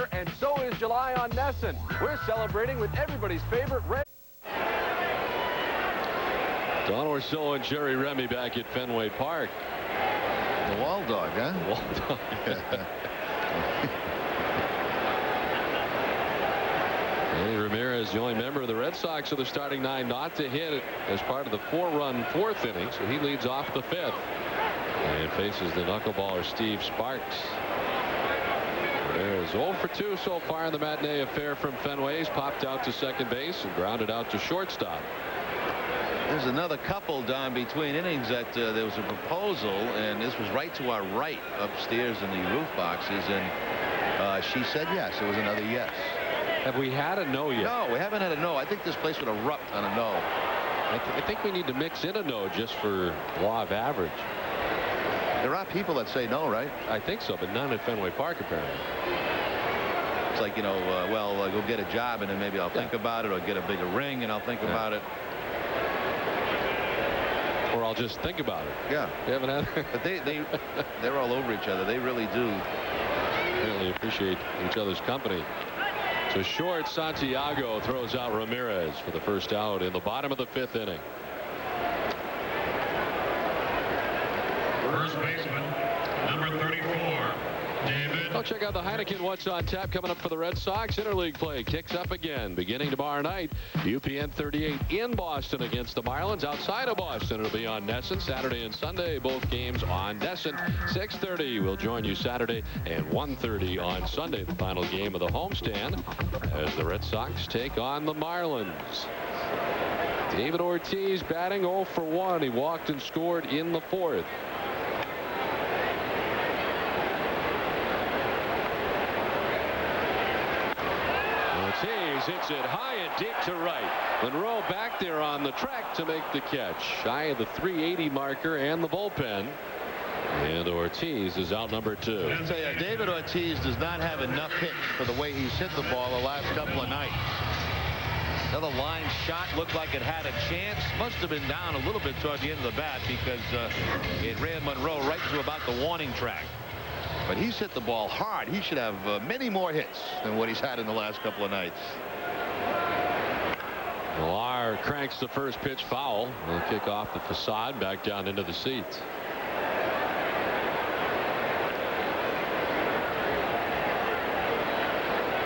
here, and so is July on Nesson. We're celebrating with everybody's favorite red. Don Orsillo and Jerry Remy back at Fenway Park. The wall dog, huh? The wall dog. Manny Ramirez, the only member of the Red Sox of the starting 9 not to hit as part of the 4-run 4th inning, so he leads off the 5th and faces the knuckleballer Steve Sparks. Ramirez 0 for 2 so far in the matinee affair from Fenway. He's popped out to second base and grounded out to shortstop. There's another couple down between innings that there was a proposal, and this was right to our right upstairs in the roof boxes, and she said yes. It was another yes. Have we had a no yet? No, we haven't had a no. I think this place would erupt on a no. I think we need to mix in a no just for law of average. There are people that say no, right? I think so, but none at Fenway Park apparently. It's like, you know, well, go get a job and then maybe I'll think about it, or get a bigger ring and I'll think about it. Or I'll just think about it. Yeah. You haven't had. But they're all over each other. They really do. Really appreciate each other's company. So short, Santiago throws out Ramirez for the first out in the bottom of the 5th inning. First baseman, number 34, David. Oh, check out the Heineken What's on Tap coming up for the Red Sox. Interleague play kicks up again beginning tomorrow night. UPN 38 in Boston against the Marlins. Outside of Boston, it'll be on Nesson Saturday and Sunday. Both games on Nesson. 6:30. We'll join you Saturday and 1:30 on Sunday. The final game of the homestand as the Red Sox take on the Marlins. David Ortiz batting 0 for 1. He walked and scored in the 4th. Ortiz hits it high and deep to right. Monroe back there on the track to make the catch. Shy of the 380 marker and the bullpen. And Ortiz is out number 2. I'll tell you, David Ortiz does not have enough hits for the way he's hit the ball the last couple of nights. Another line shot looked like it had a chance. Must have been down a little bit toward the end of the bat because it ran Monroe right to about the warning track. But he's hit the ball hard. He should have many more hits than what he's had in the last couple of nights. Millar cranks the first pitch foul. Will kick off the facade back down into the seats.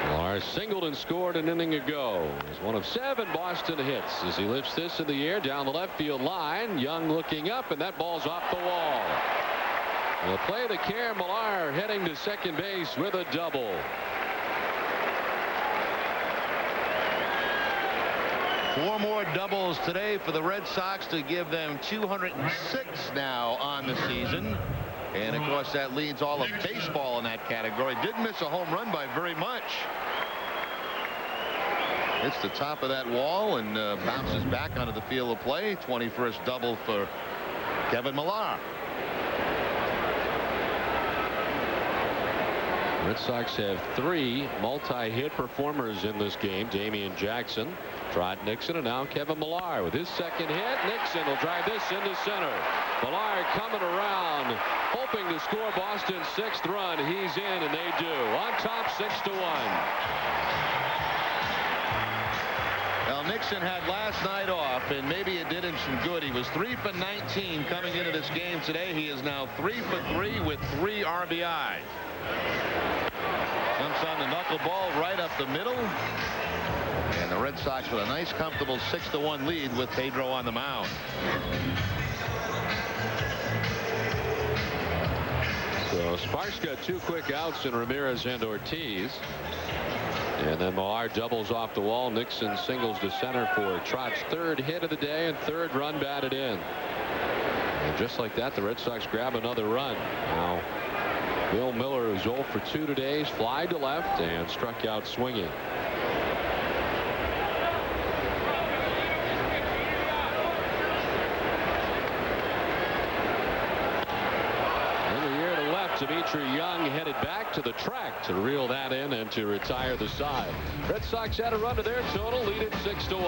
Millar singled and scored an inning ago. It's one of 7 Boston hits as he lifts this in the air down the left field line. Young looking up, and that ball's off the wall. They'll play the care. Millar heading to second base with a double. Four more doubles today for the Red Sox to give them 206 now on the season. And of course that leads all of baseball in that category. Didn't miss a home run by very much. Hits the top of that wall and bounces back onto the field of play. 21st double for Kevin Millar. Red Sox have 3 multi-hit performers in this game. Damian Jackson, Trot Nixon, and now Kevin Millar with his second hit. Nixon will drive this into center. Millar coming around, hoping to score Boston's 6th run. He's in, and they do. On top, 6-1. Well, Nixon had last night off, and maybe it did him some good. He was 3 for 19 coming into this game today. He is now 3 for 3 with 3 RBIs. Dumps on the knuckleball right up the middle. And the Red Sox with a nice, comfortable 6-1 lead with Pedro on the mound. So Sparks got 2 quick outs in Ramirez and Ortiz. And then Millar doubles off the wall. Nixon singles to center for Trot's 3rd hit of the day and 3rd run batted in. And just like that, the Red Sox grab another run. Now, Bill Miller is 0 for 2 today. He's flied to left and struck out swinging. Dimitri Young headed back to the track to reel that in and to retire the side. Red Sox had a run to their total, lead it 6-1.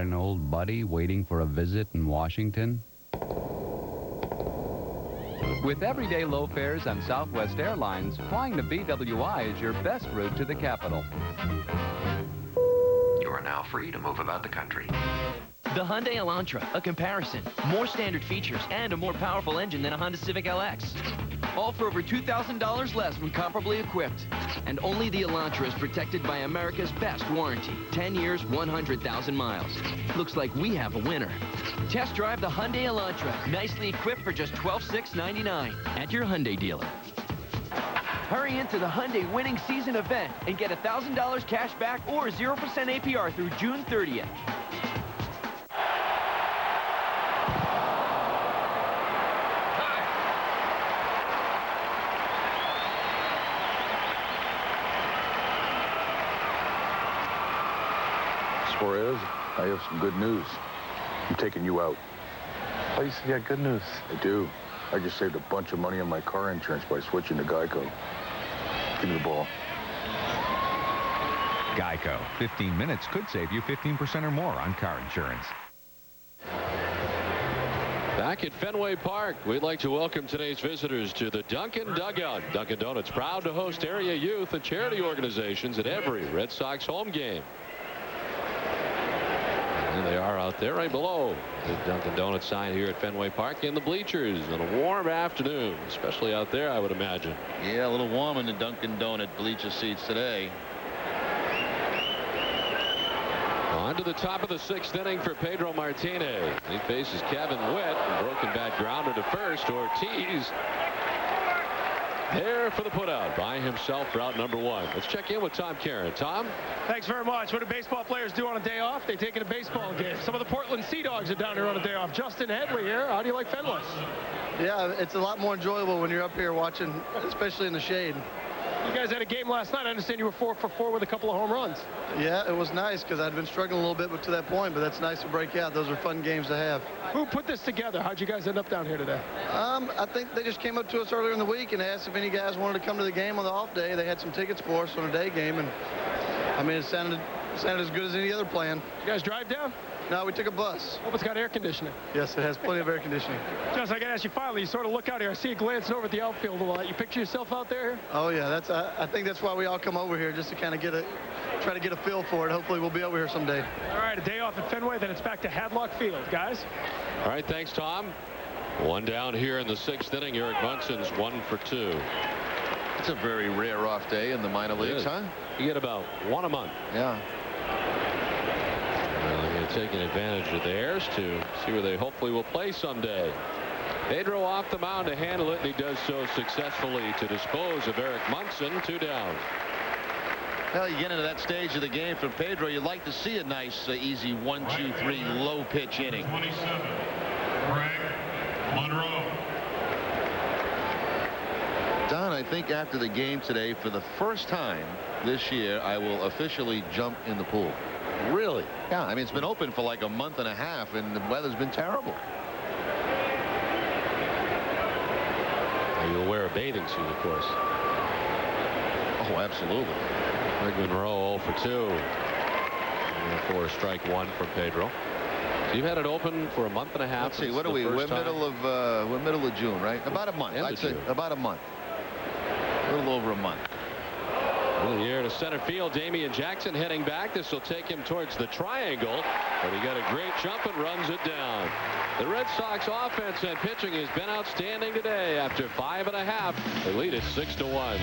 an old buddy waiting for a visit in Washington? With everyday low fares on Southwest Airlines, flying to BWI is your best route to the capital. You are now free to move about the country. The Hyundai Elantra, a comparison, more standard features, and a more powerful engine than a Honda Civic LX. All for over $2,000 less when comparably equipped. And only the Elantra is protected by America's best warranty. 10 years, 100,000 miles. Looks like we have a winner. Test drive the Hyundai Elantra, nicely equipped for just $12,699 at your Hyundai dealer. Hurry into the Hyundai winning season event and get $1,000 cash back or 0% APR through June 30th. Suarez, I have some good news. I'm taking you out. Oh, you said you had good news. I do. I just saved a bunch of money on my car insurance by switching to Geico. Give me the ball. Geico. 15 minutes could save you 15% or more on car insurance. Back at Fenway Park, we'd like to welcome today's visitors to the Dunkin' Dugout. Dunkin' Donuts proud to host area youth and charity organizations at every Red Sox home game. And they are out there right below the Dunkin' Donuts sign here at Fenway Park in the bleachers on a warm afternoon, especially out there, I would imagine. Yeah, a little warm in the Dunkin' Donut bleacher seats today. On to the top of the 6th inning for Pedro Martinez. He faces Kevin Witt. Broken bat grounder to first. Ortiz there for the putout by himself, route number 1. Let's check in with Tom Caron. Tom? Thanks very much. What do baseball players do on a day off? They take in a baseball game. Some of the Portland Sea Dogs are down here on a day off. Justin Headley here. How do you like Fenway? Yeah, it's a lot more enjoyable when you're up here watching, especially in the shade. You guys had a game last night. I understand you were 4 for 4 with a couple of home runs. Yeah, it was nice because I'd been struggling a little bit to that point, but that's nice to break out. Those are fun games to have. Who put this together? How'd you guys end up down here today? I think they just came up to us earlier in the week and asked if any guys wanted to come to the game on the off day. They had some tickets for us on a day game, and I mean, it sounded as good as any other plan. You guys drive down? No, we took a bus. Hope it's got air conditioning. Yes, it has plenty of air conditioning. Justin, I got to ask you finally, you sort of look out here. I see you glancing over at the outfield a lot. You picture yourself out there? Oh, yeah. I think that's why we all come over here, just to kind of try to get a feel for it. Hopefully we'll be over here someday. All right, a day off at Fenway, then it's back to Hadlock Field, guys. All right, thanks, Tom. One down here in the 6th inning. Eric Munson's 1 for 2. It's a very rare off day in the minor leagues, huh? You get about 1 a month. Yeah. Taking advantage of theirs to see where they hopefully will play someday. Pedro off the mound to handle it, and he does so successfully to dispose of Eric Munson. 2 down. Well, you get into that stage of the game for Pedro, you'd like to see a nice, easy 1, 2, 3 low pitch inning. 27, Greg Monroe. Don, I think after the game today, for the first time this year, I will officially jump in the pool. Really? Yeah, I mean, it's been open for like a month and a half, and the weather's been terrible. You'll wear a bathing suit, of course. Oh, absolutely. Greg Monroe 0 for 2. For strike 1 from Pedro. So you've had it open for a month and a half. Let's see, what are we? We're middle of June, right? About a month. I'd say about a month. A little over a month. In the air to center field. Damian Jackson heading back. This will take him towards the triangle, but he got a great jump and runs it down. The Red Sox offense and pitching has been outstanding today. After 5.5, they lead it 6-1.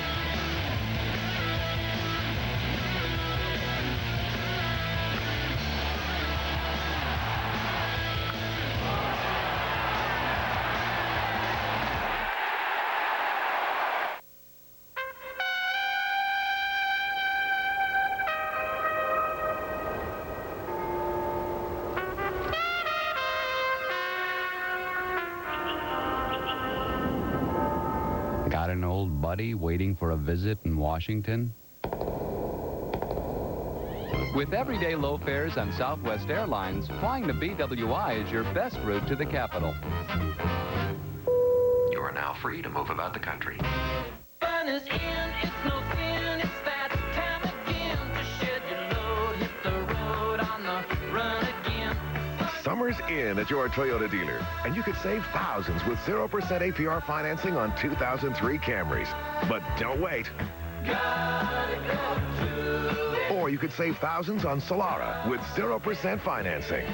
Got an old buddy waiting for a visit in Washington? With everyday low fares on Southwest Airlines, flying to BWI is your best route to the capital. You are now free to move about the country. Fun is in, it's no sin, it's that time again to shed your load, hit the road on the run again. summer's in at your Toyota dealer, and you could save thousands with 0% APR financing on 2003 Camrys. But don't wait. Or you could save thousands on Solara with 0% financing.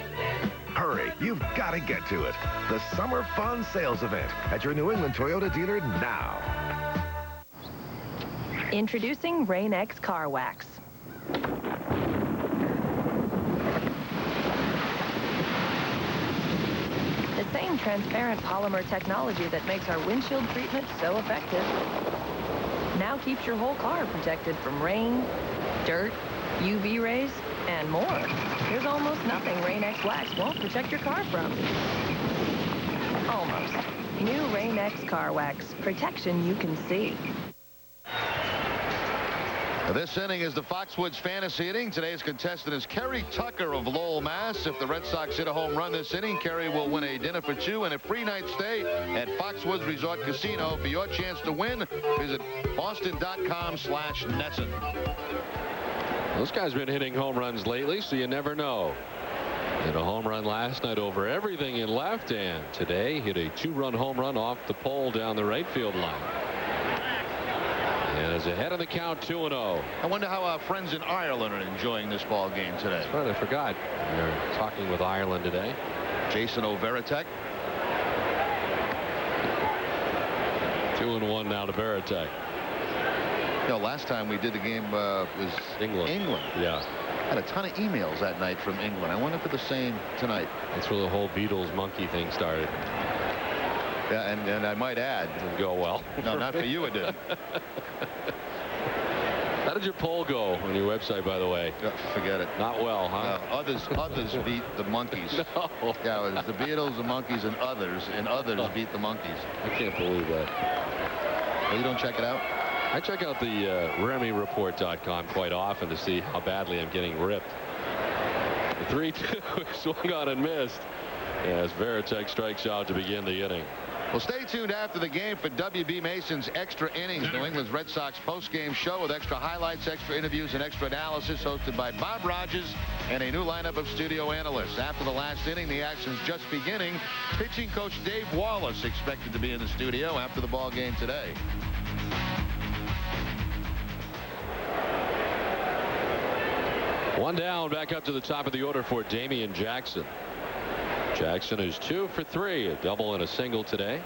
Hurry, you've got to get to it. The Summer Fun Sales Event at your New England Toyota dealer now. Introducing Rain-X Car Wax. The same transparent polymer technology that makes our windshield treatment so effective now keeps your whole car protected from rain, dirt, UV rays, and more. There's almost nothing Rain-X Wax won't protect your car from. Almost. New Rain-X Car Wax. Protection you can see. This inning is the Foxwoods fantasy inning. Today's contestant is Kerry Tucker of Lowell, Mass. If the Red Sox hit a home run this inning, Kerry will win a dinner for two and a free night stay at Foxwoods Resort Casino. For your chance to win, visit boston.com/Nesson. This guy's been hitting home runs lately, so you never know. Hit a home run last night over everything in left, and today hit a 2-run home run off the pole down the right field line. And is ahead of the count, 2-0. I wonder how our friends in Ireland are enjoying this ball game today. That's right, I forgot. We're talking with Ireland today. Jason O'Veritek. 2-1 now to Veritek. You know, last time we did the game was England. Yeah. Had a ton of emails that night from England. I wonder if it's the same tonight. That's where the whole Beatles monkey thing started. Yeah, and I might add. Didn't go well. No, not for you, it didn't. How did your poll go on your website, by the way? Forget it. Not well, huh? Others beat the Monkees. No. Yeah, it was the Beatles, the Monkees, and others beat the Monkees. I can't believe that. Well, you don't check it out? I check out the RemyReport.com quite often to see how badly I'm getting ripped. The 3-2 swung on and missed as Veritek strikes out to begin the inning. Well, stay tuned after the game for W.B. Mason's Extra Innings, New England's Red Sox post-game show with extra highlights, extra interviews, and extra analysis, hosted by Bob Rogers and a new lineup of studio analysts. After the last inning, the action's just beginning. Pitching coach Dave Wallace expected to be in the studio after the ball game today. One down, back up to the top of the order for Damian Jackson. Jackson is 2 for 3, a double and a single today.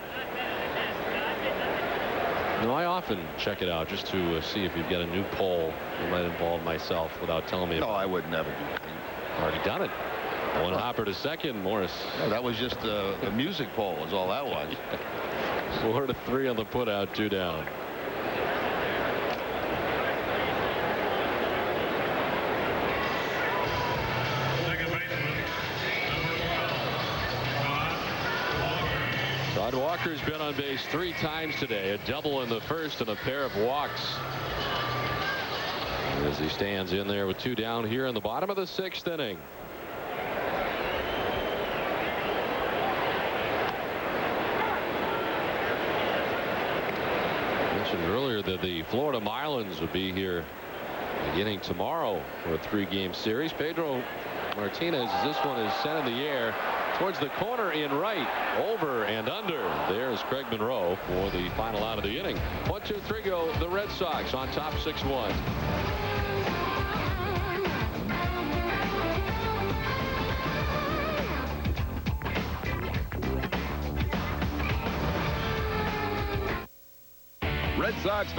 No, I often check it out just to see if you've got a new poll that might involve myself without telling me. No, I would never do that. Already done it. One hopper to second, Morris. No, that was just a music poll is all that was. 4 to 3 on the putout, 2 down. Todd Walker's been on base 3 times today, a double in the first and a pair of walks. As he stands in there with 2 down here in the bottom of the 6th inning. I mentioned earlier that the Florida Marlins would be here beginning tomorrow for a 3-game series. Pedro Martinez, this one is sent in the air towards the corner in right, over and under. There's Craig Monroe for the final out of the inning. 1, 2, 3 go. The Red Sox on top 6-1. Red Sox.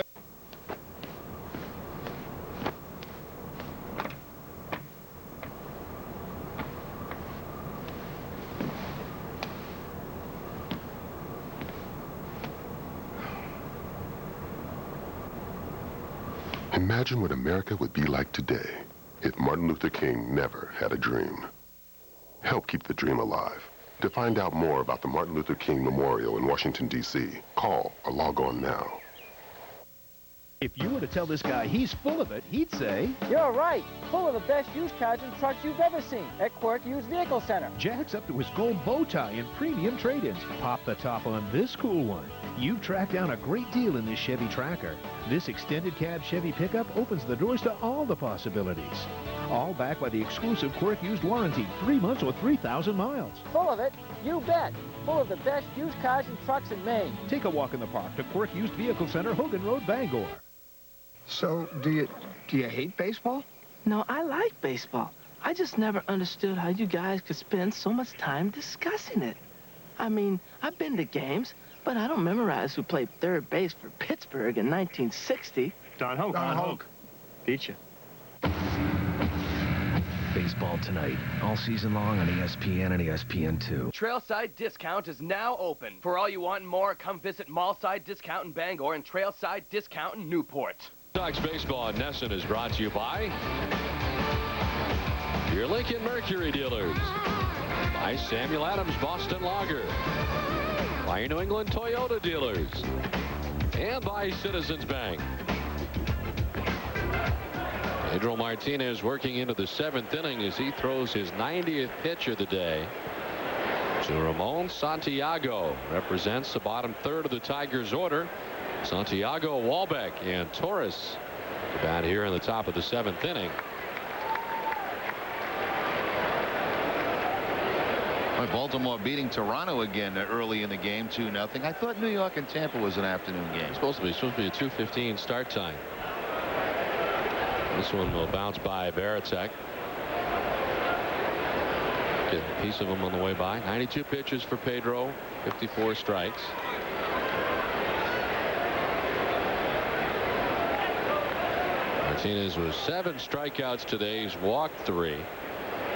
Imagine what America would be like today if Martin Luther King never had a dream. Help keep the dream alive. To find out more about the Martin Luther King Memorial in Washington, D.C., call or log on now. If you were to tell this guy he's full of it, he'd say, "You're right. Full of the best used cars and trucks you've ever seen at Quirk Used Vehicle Center." Jack's up to his gold bow tie and premium trade-ins. Pop the top on this cool one. You've tracked down a great deal in this Chevy Tracker. This extended cab Chevy pickup opens the doors to all the possibilities. All backed by the exclusive Quirk used warranty, 3 months or 3,000 miles. Full of it? You bet. Full of the best used cars and trucks in Maine. Take a walk in the park to Quirk Used Vehicle Center, Hogan Road, Bangor. So, do you hate baseball? No, I like baseball. I just never understood how you guys could spend so much time discussing it. I mean, I've been to games, but I don't memorize who played third base for Pittsburgh in 1960. Don Hoke. Don Hoke. Beat you. Baseball tonight, all season long on ESPN and ESPN2. Trailside Discount is now open. For all you want and more, come visit Mallside Discount in Bangor and Trailside Discount in Newport. Sox baseball in Nesson is brought to you by your Lincoln Mercury dealers, by Samuel Adams Boston Lager, by your New England Toyota dealers, and by Citizens Bank. Pedro Martinez working into the 7th inning as he throws his 90th pitch of the day to Ramon Santiago. Represents the bottom third of the Tigers order. Santiago, Walbeck, and Torres to bat here in the top of the 7th inning. Baltimore beating Toronto again early in the game, 2-0. I thought New York and Tampa was an afternoon game. It's supposed to be a 2:15 start time. This one will bounce by Varitek. Get a piece of him on the way by. 92 pitches for Pedro, 54 strikes. Martinez with 7 strikeouts today. He's walked 3.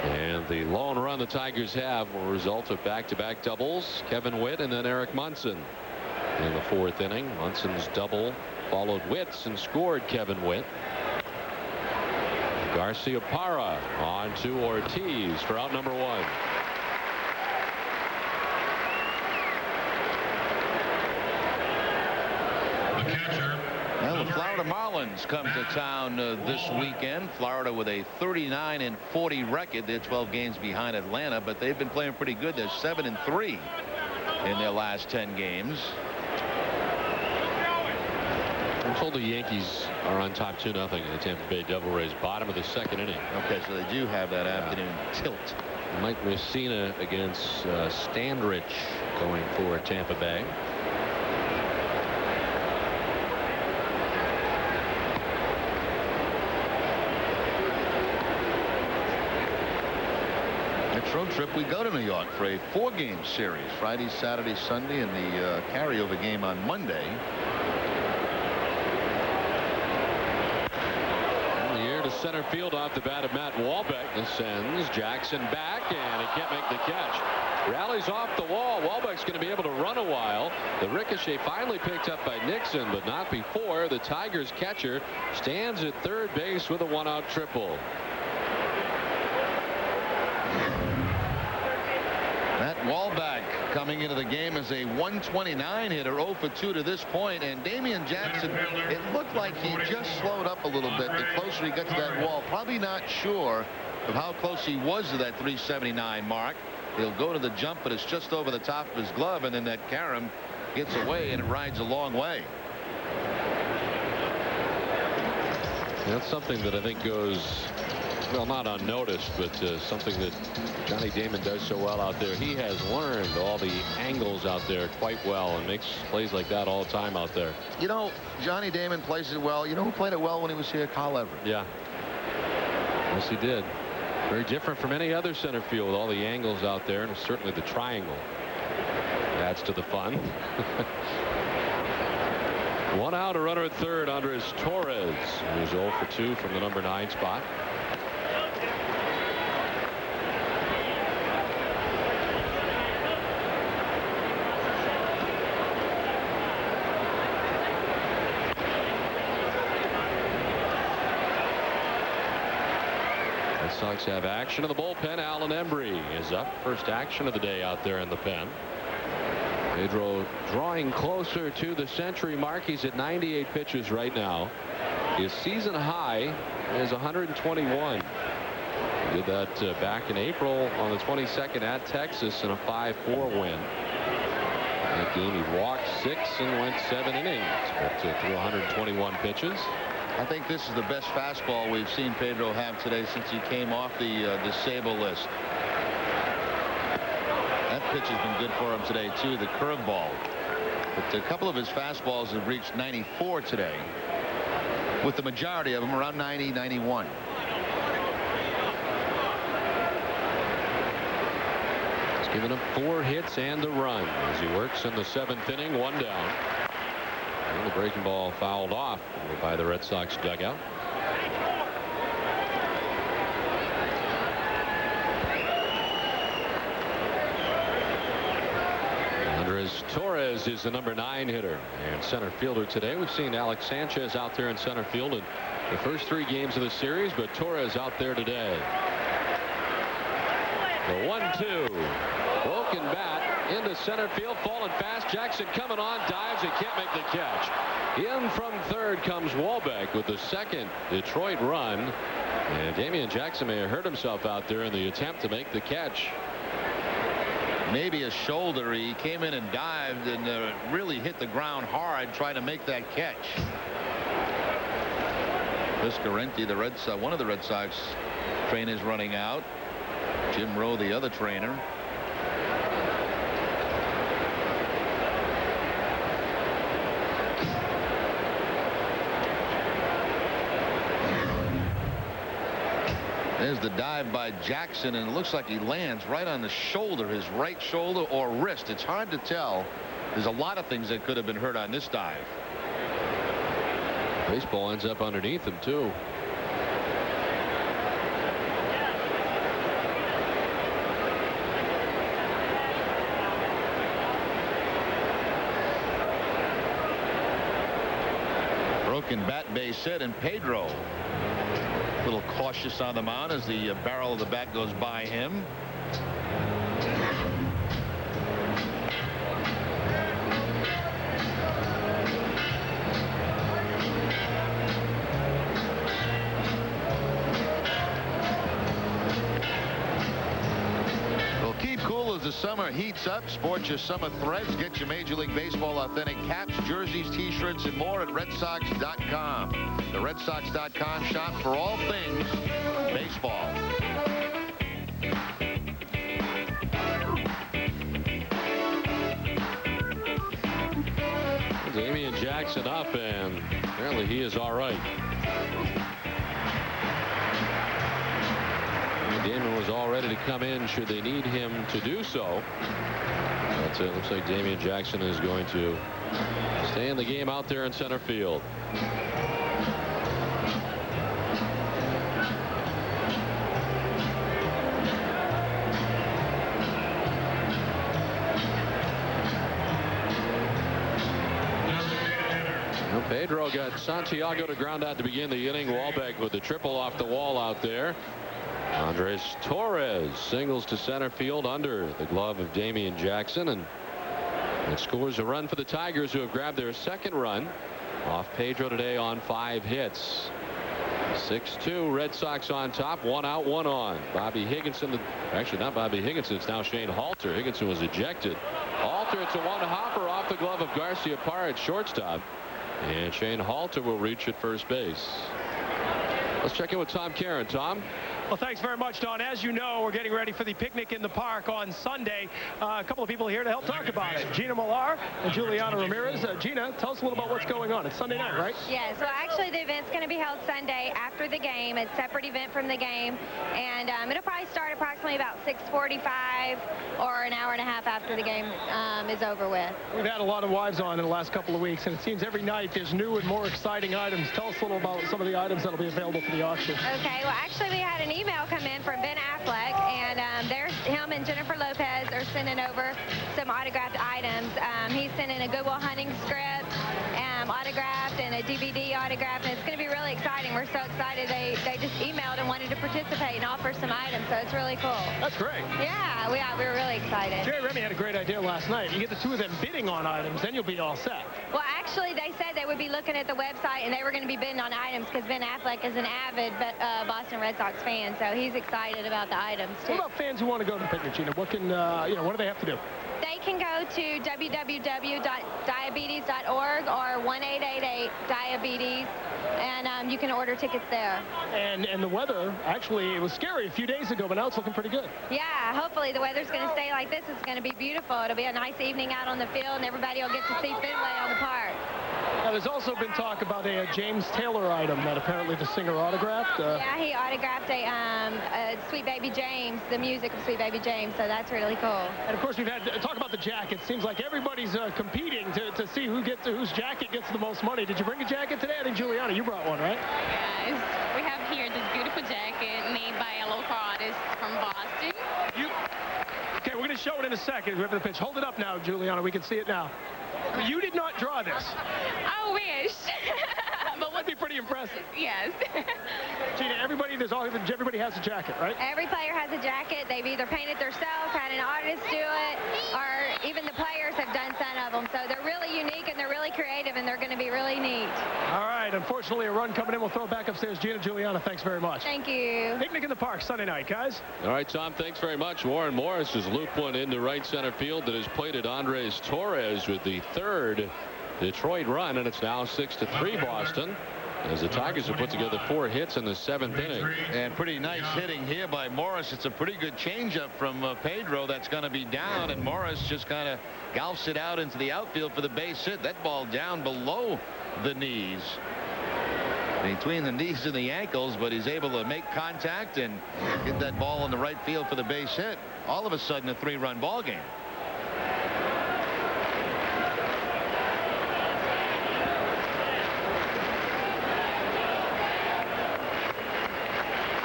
And the lone run the Tigers have will result of back-to-back doubles. Kevin Witt and then Eric Munson in the 4th inning. Munson's double followed Witt's and scored Kevin Witt. Garcia Parra on to Ortiz for out number 1. The catcher. Well, the Florida Marlins come to town this weekend. Florida with a 39-40 record. They're 12 games behind Atlanta, but they've been playing pretty good. They're 7-3 in their last 10 games. I'm told the Yankees are on top 2-0 in the Tampa Bay Devil Rays, bottom of the 2nd inning. Okay, so they do have that afternoon tilt. Mike Messina against Standrich going for Tampa Bay. Next road trip, we go to New York for a 4-game series. Friday, Saturday, Sunday, and the carryover game on Monday. Center field off the bat of Matt Walbeck and sends Jackson back, and he can't make the catch. Rallies off the wall. Walbeck's going to be able to run a while. The ricochet finally picked up by Nixon, but not before the Tigers catcher stands at third base with a 1-out triple. Matt Walbeck coming into the game as a 129 hitter, 0 for 2 to this point, and Damian Jackson, it looked like he just slowed up a little bit the closer he got to that wall. Probably not sure of how close he was to that 379 mark. He'll go to the jump, but it's just over the top of his glove, and then that carom gets away, and it rides a long way. That's something that I think goes, well, not unnoticed, but something that Johnny Damon does so well out there. He has learned all the angles out there quite well and makes plays like that all the time out there. You know, Johnny Damon plays it well. You know who played it well when he was here? Carl Everett. Yeah. Yes, he did. Very different from any other center field with all the angles out there, and certainly the triangle adds to the fun. 1 out, a runner at third. Andres Torres, who's 0 for 2 from the number 9 spot. Sox have action in the bullpen. Alan Embry is up. First action of the day out there in the pen. Pedro drawing closer to the century mark. He's at 98 pitches right now. His season high is 121. He did that back in April on the 22nd at Texas in a 5-4 win. That game he walked 6 and went 7 innings, but threw 121 pitches. I think this is the best fastball we've seen Pedro have today since he came off the disabled list. That pitch has been good for him today too, the curveball. But a couple of his fastballs have reached 94 today, with the majority of them around 90, 91. He's given up 4 hits and a run as he works in the 7th inning, 1 down. And the breaking ball fouled off by the Red Sox dugout. Torres is the number 9 hitter and center fielder today. We've seen Alex Sanchez out there in center field in the first 3 games of the series, but Torres out there today. The 1-2. Broken bat into center field, falling fast. Jackson coming on, dives and can't make the catch. In from third comes Walbeck with the second Detroit run. And Damian Jackson may have hurt himself out there in the attempt to make the catch. Maybe a shoulder. He came in and dived and really hit the ground hard trying to make that catch. Viscarenti, one of the Red Sox trainers, running out. Jim Rowe, the other trainer. There's the dive by Jackson, and it looks like he lands right on the shoulder, his right shoulder or wrist. It's hard to tell. There's a lot of things that could have been hurt on this dive. Baseball ends up underneath him too. Broken bat, base hit, and Pedro a little cautious on the mound as the barrel of the bat goes by him. Well, keep cool as the summer heats up. Sport your summer threads. Get your Major League Baseball authentic caps, jerseys, t-shirts, and more at RedSox.com. The RedSox.com shop for all things baseball. Damian Jackson up, and apparently he is all right. Damian was all ready to come in should they need him to do so. That's it. Looks like Damian Jackson is going to stay in the game out there in center field. Pedro got Santiago to ground out to begin the inning. Walbeck with the triple off the wall out there. Andres Torres singles to center field under the glove of Damian Jackson, and it scores a run for the Tigers, who have grabbed their 2nd run off Pedro today on 5 hits. 6-2, Red Sox on top, 1 out, 1 on. Bobby Higginson, actually not Bobby Higginson, it's now Shane Halter. Higginson was ejected. Halter, it's a 1-hopper off the glove of Garcia Parra at shortstop. And Shane Halter will reach at first base. Let's check in with Tom Caron. Tom? Well, thanks very much, Don. As you know, we're getting ready for the picnic in the park on Sunday. A couple of people here to help talk about it. Gina Millar and Juliana Ramirez. Gina, tell us a little about what's going on. It's Sunday night, right? Yeah, so actually the event's going to be held Sunday after the game. It's a separate event from the game. And it'll probably start approximately about 6:45 or an hour and a half after the game is over with. We've had a lot of wives on in the last couple of weeks, and it seems every night there's new and more exciting items. Tell us a little about some of the items that will be available for the auction. Okay, well, actually we had an email come in from Ben Affleck, and him and Jennifer Lopez are sending over some autographed items. He's sending a Good Will Hunting script, autographed, and a DVD autographed, and it's going to be really exciting. We're so excited. They just emailed and wanted to participate and offer some items, so it's really cool. That's great. Yeah, we were really excited. Jerry Remy had a great idea last night. You get the 2 of them bidding on items, then you'll be all set. Well, actually, they said they would be looking at the website, and they were going to be bidding on items because Ben Affleck is an avid Boston Red Sox fan, so he's excited about the items, too. What about fans who want to go to the picnic, Gina? What can, what do they have to do? They can go to www.diabetes.org or 1-888-DIABETES, and you can order tickets there. And the weather, actually, it was scary a few days ago, but now it's looking pretty good. Yeah, hopefully the weather's going to stay like this. It's going to be beautiful. It'll be a nice evening out on the field, and everybody will get to see Fenway on the park. Now, there's also been talk about a James Taylor item that apparently the singer autographed. Yeah, he autographed a Sweet Baby James, the music of Sweet Baby James, so that's really cool. And, of course, we've had talk about the jacket. Seems like everybody's competing to see whose jacket gets the most money. Did you bring a jacket today? I think, Juliana, you brought one, right? Yes. We have here this beautiful jacket made by a local artist from Boston. Okay, we're going to show it in a second. We have the pitch. Hold it up now, Juliana. We can see it now. You did not draw this. I wish. But would be pretty impressive. Yes. Gina, everybody has a jacket, right? Every player has a jacket. They've either painted themselves, had an artist do it, or even the players have done some of them. So they're really unique and they're really creative and they're going to be really neat. All right. Unfortunately, a run coming in. We'll throw it back upstairs. Gina, Juliana, thanks very much. Thank you. Picnic in the Park Sunday night, guys. All right, Tom, thanks very much. Warren Morris has looped one into right center field that has plated Andres Torres with the third Detroit run, and it's now 6-3 Boston, as the Tigers have put together 4 hits in the 7th inning. And pretty nice hitting here by Morris. It's a pretty good changeup from Pedro that's going to be down, and Morris just kind of golfs it out into the outfield for the base hit. That ball down below the knees, between the knees and the ankles, but he's able to make contact and get that ball in the right field for the base hit. All of a sudden, a 3-run ball game.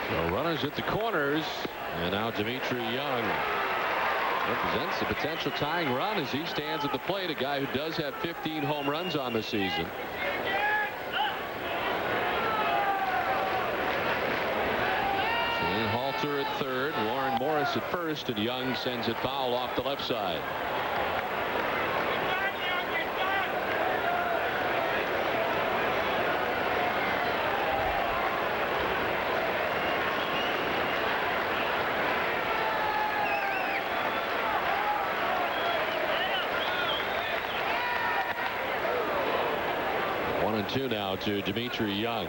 So runners at the corners, and now Dimitri Young represents the potential tying run as he stands at the plate, a guy who does have 15 home runs on the season. Halter at third, Warren Morris at first, and Young sends it foul off the left side. One and two now to Dimitri Young.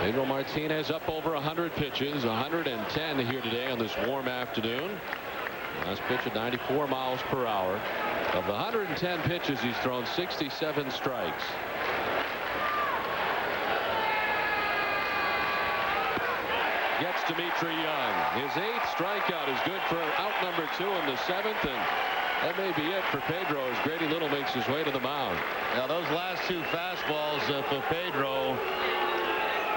Pedro Martinez up over 100 pitches, 110 here today on this warm afternoon. Last pitch at 94 miles per hour. Of the 110 pitches, he's thrown 67 strikes. Gets Dimitri Young. His 8th strikeout is good for out number 2 in the 7th, and that may be it for Pedro as Grady Little makes his way to the mound. Now those last 2 fastballs for Pedro,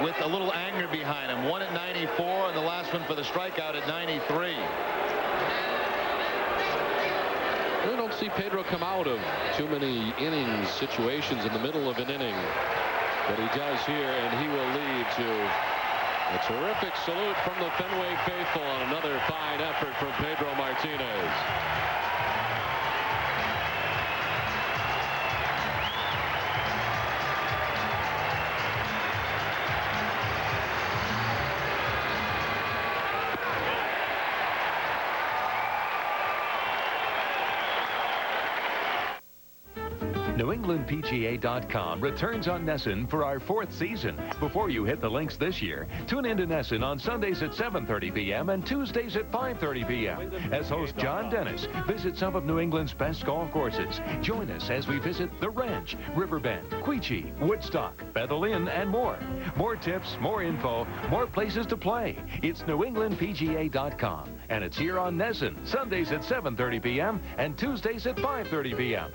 with a little anger behind him. One at 94 and the last one for the strikeout at 93. We don't see Pedro come out of too many innings situations in the middle of an inning, but he does here, and he will lead to a terrific salute from the Fenway faithful on another fine effort from Pedro Martinez. NewEnglandPGA.com returns on NESN for our 4th season. Before you hit the links this year, tune in to NESN on Sundays at 7:30 p.m. and Tuesdays at 5:30 p.m. As host John Dennis visits some of New England's best golf courses. Join us as we visit The Ranch, Riverbend, Quechee, Woodstock, Bethel Inn, and more. More tips, more info, more places to play. It's NewEnglandPGA.com, and it's here on NESN, Sundays at 7:30 p.m. and Tuesdays at 5:30 p.m.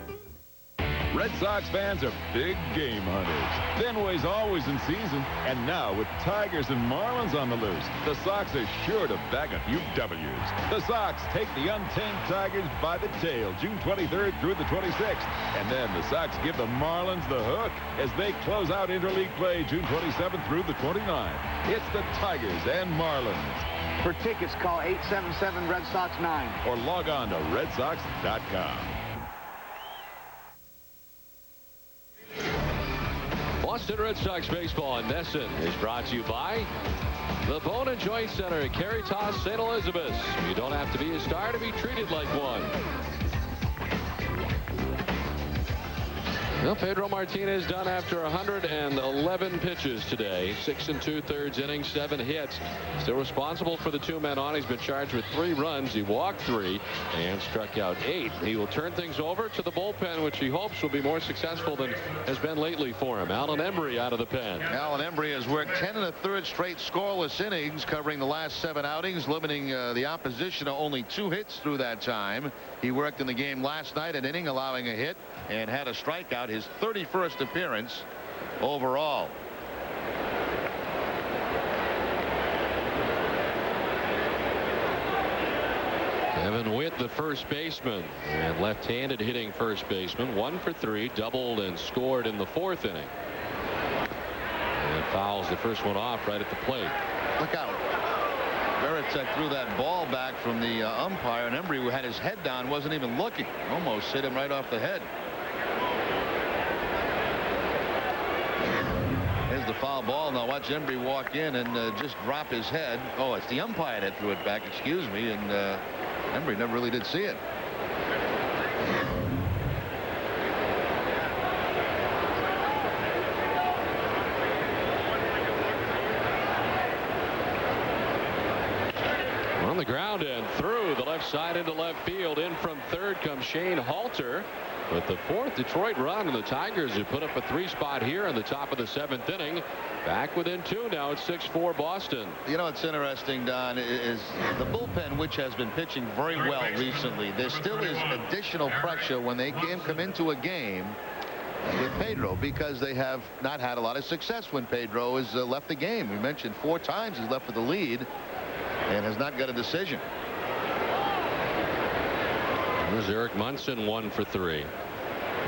Red Sox fans are big game hunters. Fenway's always in season, and now with Tigers and Marlins on the loose, the Sox are sure to bag a few W's. The Sox take the untamed Tigers by the tail June 23rd through the 26th, and then the Sox give the Marlins the hook as they close out interleague play June 27th through the 29th. It's the Tigers and Marlins. For tickets, call 877-RED-SOX-9 or log on to redsox.com. Boston Red Sox baseball on NESN is brought to you by the Bone and Joint Center at Caritas St. Elizabeth. You don't have to be a star to be treated like one. Well, Pedro Martinez done after 111 pitches today. 6 2/3 innings, 7 hits. Still responsible for the 2 men on. He's been charged with 3 runs. He walked 3 and struck out 8. He will turn things over to the bullpen, which he hopes will be more successful than has been lately for him. Alan Embry out of the pen. Alan Embry has worked 10 1/3 straight scoreless innings, covering the last 7 outings, limiting the opposition to only 2 hits through that time. He worked in the game last night, an inning, allowing a hit and had a strikeout, his 31st appearance overall. Kevin Witt, the first baseman, and left-handed hitting first baseman, 1 for 3, doubled and scored in the 4th inning. And fouls the first one off right at the plate. Look out. Veritek threw that ball back from the umpire, and Embry, who had his head down, wasn't even looking. Almost hit him right off the head. There's the foul ball. Now watch Embry walk in and just drop his head. Oh, it's the umpire that threw it back, excuse me, and Embry never really did see it. On the ground and through the left side into left field. In from third comes Shane Halter. With the 4th Detroit run, and the Tigers have put up a 3 spot here in the top of the 7th inning. Back within 2 now. It's 6-4 Boston. You know what's interesting, Don, is the bullpen, which has been pitching very well recently. There still is additional pressure when they come into a game with Pedro, because they have not had a lot of success when Pedro has left the game. We mentioned 4 times he's left with the lead and has not got a decision. There's Eric Munson, 1 for 3.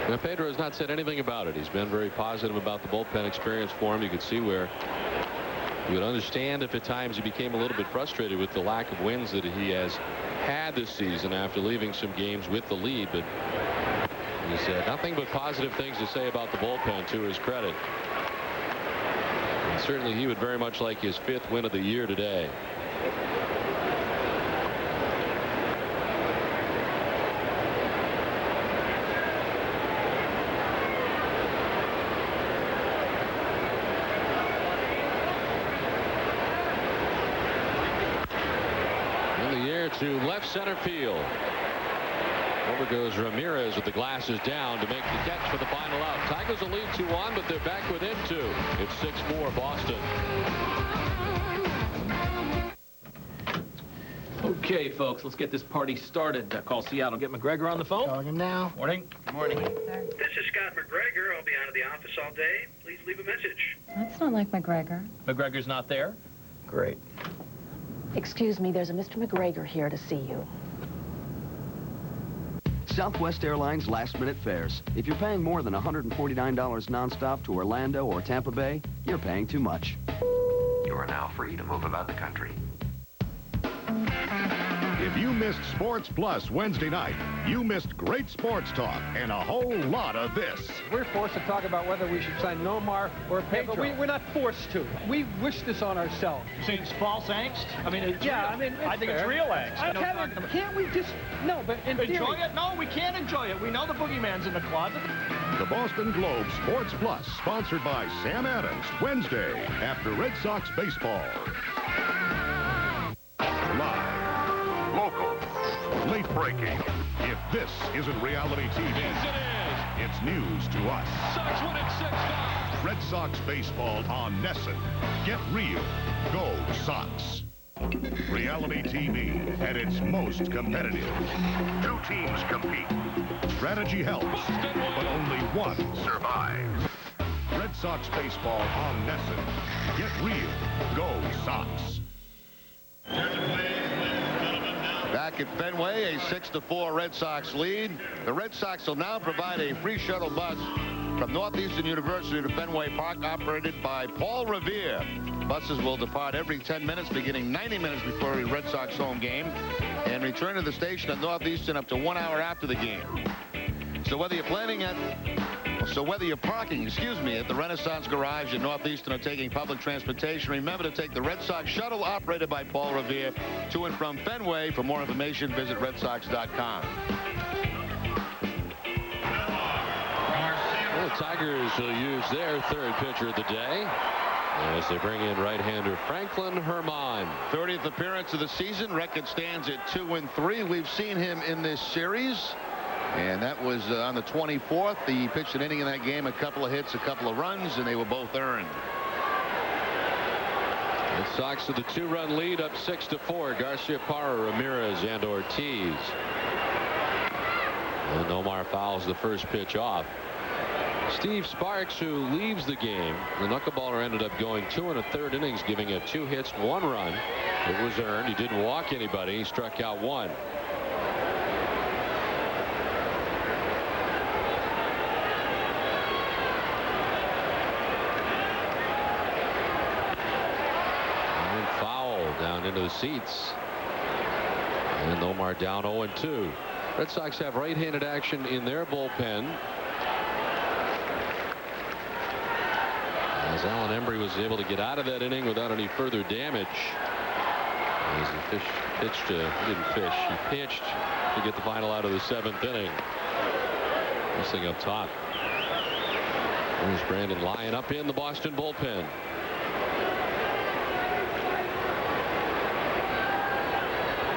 Now, Pedro has not said anything about it. He's been very positive about the bullpen experience for him. You could see where you would understand if at times he became a little bit frustrated with the lack of wins that he has had this season after leaving some games with the lead. But he said nothing but positive things to say about the bullpen, to his credit. And certainly he would very much like his 5th win of the year today. To left center field. Over goes Ramirez with the glasses down to make the catch for the final out. Tigers will lead 2-1, but they're back within 2. It's 6-4 Boston. Okay, folks, let's get this party started. Call Seattle. Get McGregor on the phone. Calling him now. Morning. Good morning. This is Scott McGregor. I'll be out of the office all day. Please leave a message. That's not like McGregor. McGregor's not there? Great. Excuse me, there's a Mr. McGregor here to see you. Southwest Airlines last-minute fares. If you're paying more than $149 nonstop to Orlando or Tampa Bay, you're paying too much. You are now free to move about the country. If you missed Sports Plus Wednesday night, you missed great sports talk and a whole lot of this. We're forced to talk about whether we should sign Nomar or Pedro. Yeah, but we're not forced to. We wish this on ourselves. You think it's false angst? I mean, it's yeah, real. I mean, I think it's real angst. Kevin, can't we just... No, but in enjoy theory... it? No, we can't enjoy it. We know the boogeyman's in the closet. The Boston Globe Sports Plus, sponsored by Sam Adams, Wednesday after Red Sox baseball. Live, local, late breaking. If this isn't reality TV, Yes, it is. it's news to us. Sox win it 6-5. Red Sox baseball on NESN. Get real. Go Sox. Reality TV at its most competitive. 2 teams compete. Strategy helps, but only one survives. Red Sox baseball on NESN. Get real. Go Sox. Back at Fenway, a 6-4 Red Sox lead. The Red Sox will now provide a free shuttle bus from Northeastern University to Fenway Park, operated by Paul Revere. Buses will depart every 10 minutes, beginning 90 minutes before the Red Sox home game, and return to the station at Northeastern up to 1 hour after the game. So whether you're parking, at the Renaissance Garage at Northeastern or taking public transportation, remember to take the Red Sox shuttle operated by Paul Revere to and from Fenway. For more information, visit redsox.com. Tigers will use their third pitcher of the day as they bring in right-hander Franklin Herman. 30th appearance of the season. Record stands at 2-3. We've seen him in this series, and that was on the 24th. He pitched an inning in that game, a couple of hits, a couple of runs, and they were both earned. Red Sox with a 2-run lead, up 6-4. Garcia, Parra, Ramirez, and Ortiz. And Omar fouls the first pitch off. Steve Sparks, who leaves the game, the knuckleballer ended up going 2 1/3 innings, giving it 2 hits, 1 run. It was earned. He didn't walk anybody. He struck out 1. And foul down into the seats. And Omar down 0-2. Red Sox have right-handed action in their bullpen. As Alan Embry was able to get out of that inning without any further damage. As he pitched, he pitched to get the final out of the 7th inning. This thing up top. There's Brandon Lyon up in the Boston bullpen.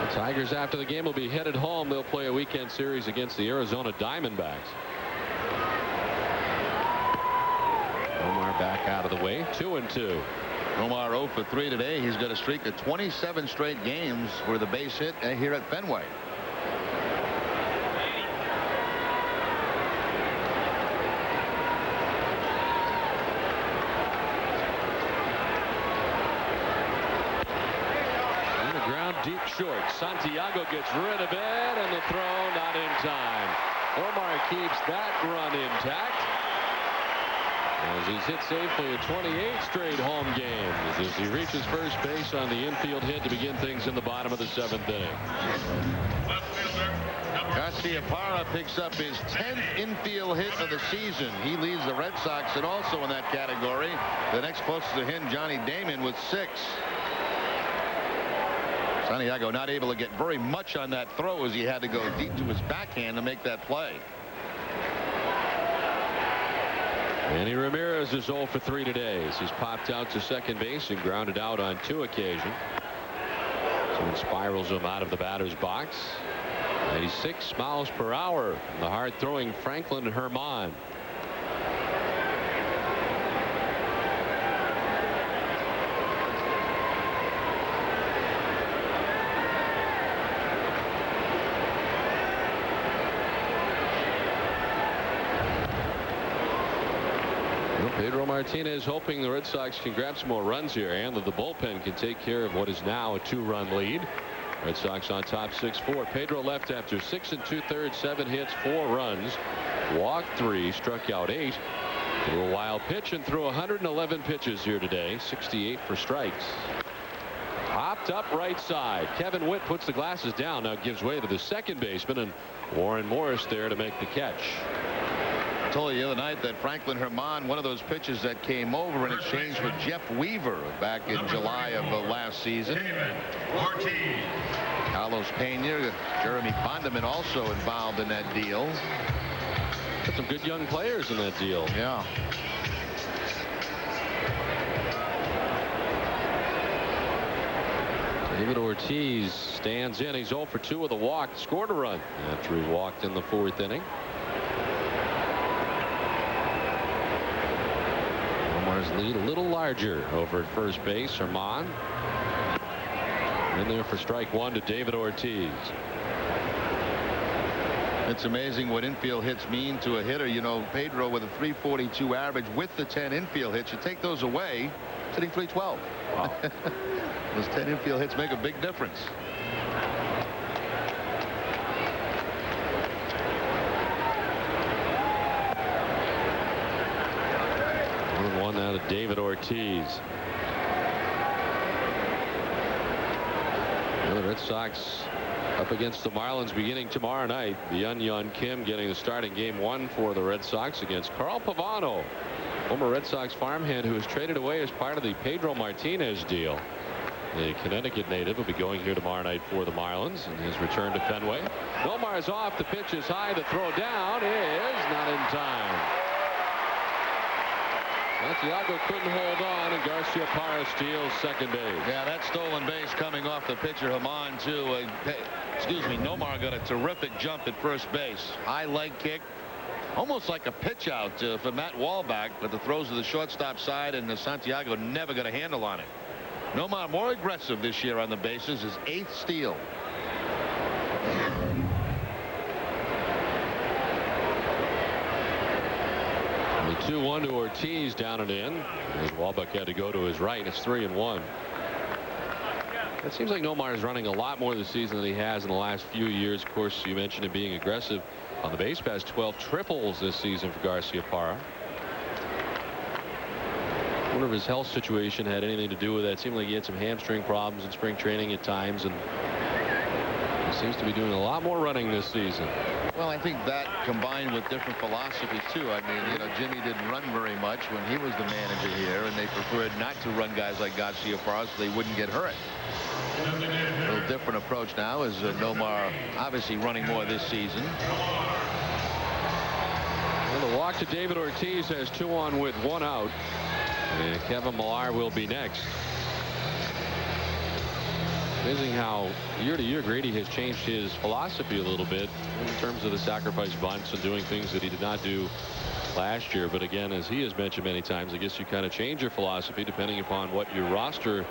The Tigers after the game will be headed home. They'll play a weekend series against the Arizona Diamondbacks. Omar back out of the way. 2-2. Omar 0 for 3 today. He's got a streak of 27 straight games with a base hit here at Fenway. And the ground deep short. Santiago gets rid of it, and the throw not in time. Omar keeps that run intact, as he's hit safely in 28 straight home games as he reaches first base on the infield hit to begin things in the bottom of the 7th inning. Garcia Parra picks up his 10th infield hit of the season. He leads the Red Sox, and also in that category, the next closest to him, Johnny Damon, with 6. Santiago not able to get very much on that throw as he had to go deep to his backhand to make that play. Manny Ramirez is 0 for 3 today as he's popped out to second base and grounded out on 2 occasions. So it spirals him out of the batter's box. 96 miles per hour. The hard-throwing Franklin Herman. Pedro Martinez hoping the Red Sox can grab some more runs here and that the bullpen can take care of what is now a 2-run lead. Red Sox on top 6-4. Pedro left after 6 2/3, 7 hits, 4 runs, walked 3, struck out 8, threw a wild pitch and threw 111 pitches here today. 68 for strikes. Hopped up right side. Kevin Witt puts the glasses down, now gives way to the second baseman, and Warren Morris there to make the catch. I told you the other night that Franklin Herman, one of those pitches that came over in exchange for Jeff Weaver back in July of last season. Carlos Pena, Jeremy Bondeman also involved in that deal. Got some good young players in that deal. Yeah. David Ortiz stands in. He's 0 for 2 with a walk. Scored a run after he walked in the 4th inning. Omar's lead a little larger over at first base. Herman in there for strike 1 to David Ortiz. It's amazing what infield hits mean to a hitter. You know, Pedro with a 342 average with the 10 infield hits. You take those away, it's hitting 312. Wow. Those 10 infield hits make a big difference. One out of David Ortiz. Well, the Red Sox up against the Marlins beginning tomorrow night. Byung-Hyun Kim getting the starting game 1 for the Red Sox against Carl Pavano, former Red Sox farmhand who was traded away as part of the Pedro Martinez deal. The Connecticut native will be going here tomorrow night for the Marlins in his return to Fenway. Nomar's off. The pitch is high. The throw down is not in time. Santiago couldn't hold on, and Garcia-Parra steals second base. Yeah, that stolen base coming off the pitcher Haman too. Nomar got a terrific jump at first base. High leg kick, almost like a pitch out for Matt Wallback, but the throws to the shortstop side, and Santiago never got a handle on it. Nomar more aggressive this year on the bases, his 8th steal. The 2-1 to Ortiz, down and in. As Wallback had to go to his right. It's 3-1. It seems like Nomar is running a lot more this season than he has in the last few years. Of course, you mentioned him being aggressive on the base pass. 12 triples this season for Garcia-Parra. I wonder if his health situation had anything to do with that. It seemed like he had some hamstring problems in spring training at times, and he seems to be doing a lot more running this season. Well, I think that combined with different philosophies too. I mean, Jimmy didn't run very much when he was the manager here, and they preferred not to run guys like Garcia-Parra so they wouldn't get hurt. A little different approach now, as Nomar obviously running more this season. Well, the walk to David Ortiz has 2 on with 1 out. And Kevin Millar will be next. Amazing how year to year Grady has changed his philosophy a little bit in terms of the sacrifice bunts and doing things that he did not do last year. But again, as he has mentioned many times, I guess you kind of change your philosophy depending upon what your roster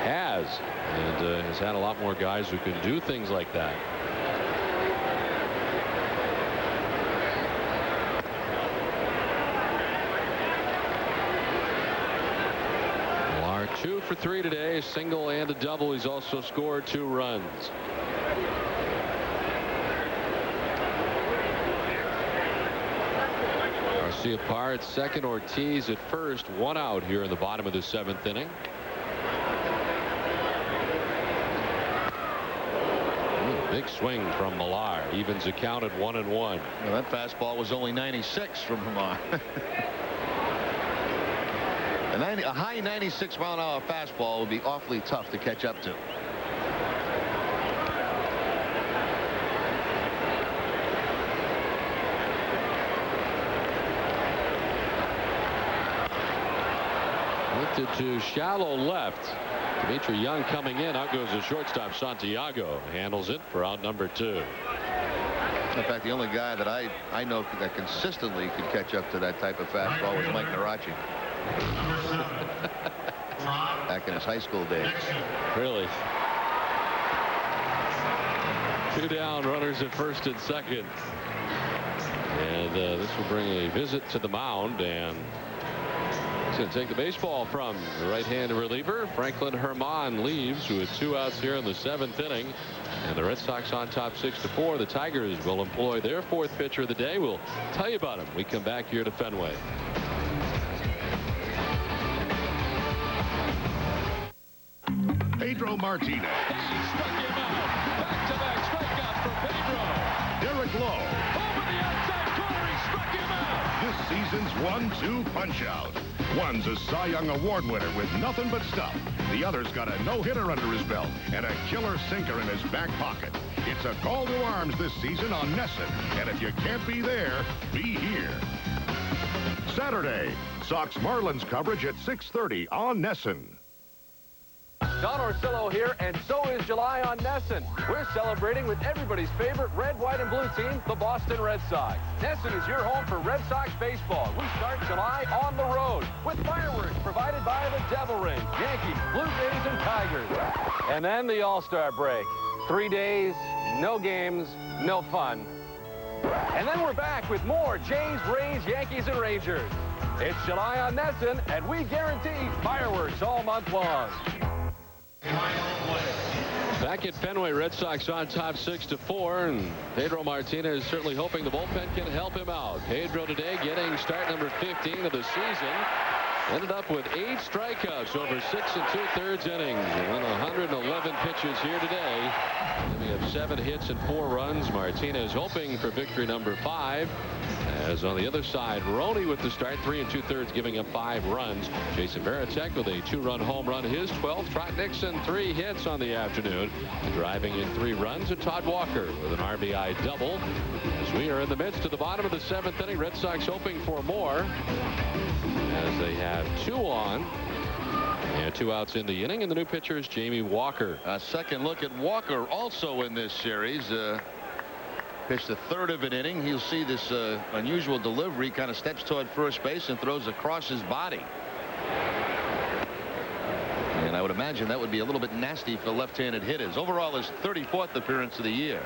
has, and has had a lot more guys who can do things like that. Millar 2 for 3 today, a single and a double. He's also scored 2 runs. Garcia-Parra at second, Ortiz at first. 1 out here in the bottom of the 7th inning. Big swing from Millar. Evens the count at 1-1. Well, that fastball was only 96 from Millar. A high 96 mile an hour fastball would be awfully tough to catch up to. Lifted to shallow left. Dimitri Young coming in. Out goes the shortstop. Santiago handles it for out number 2. In fact, the only guy that I know that consistently could catch up to that type of fastball was Mike Narachi. Back in his high school days. Really? 2 down, runners at first and second. And this will bring a visit to the mound, and he's going to take the baseball from the right-handed reliever. Franklin Herman leaves with 2 outs here in the 7th inning. And the Red Sox on top 6-4. The Tigers will employ their 4th pitcher of the day. We'll tell you about him. We come back here to Fenway. Pedro Martinez. Struck him out. Back-to-back strikeouts for Pedro. Derek Lowe. Over the outside corner, he struck him out. This season's 1-2 punch-out. One's a Cy Young Award winner with nothing but stuff. The other's got a no-hitter under his belt and a killer sinker in his back pocket. It's a call to arms this season on NESN. And if you can't be there, be here. Saturday, Sox Marlins coverage at 6:30 on NESN. Don Orsillo here, and so is July on NESN. We're celebrating with everybody's favorite red, white, and blue team, the Boston Red Sox. NESN is your home for Red Sox baseball. We start July on the road with fireworks provided by the Devil Rays, Yankees, Blue Jays, and Tigers. And then the All-Star break. 3 days, no games, no fun. And then we're back with more Jays, Rays, Yankees, and Rangers. It's July on NESN, and we guarantee fireworks all month long. Back at Fenway, Red Sox on top 6-4, and Pedro Martinez certainly hoping the bullpen can help him out. Pedro today getting start number 15 of the season. Ended up with 8 strikeouts over 6 2/3 innings. And went 111 pitches here today. We have 7 hits and 4 runs. Martinez hoping for victory number 5. As on the other side, Roney with the start, 3 2/3, giving up 5 runs. Jason Varitek with a 2-run home run, his 12th. Trot Nixon 3 hits on the afternoon, driving in 3 runs. And Todd Walker with an RBI double. As we are in the midst of the bottom of the 7th inning, Red Sox hoping for more. as they have 2 on. And 2 outs in the inning, and the new pitcher is Jamie Walker. A second look at Walker also in this series. Pitched a third of an inning. He'll see this unusual delivery, kind of steps toward first base and throws across his body. And I would imagine that would be a little bit nasty for left-handed hitters. Overall, his 34th appearance of the year.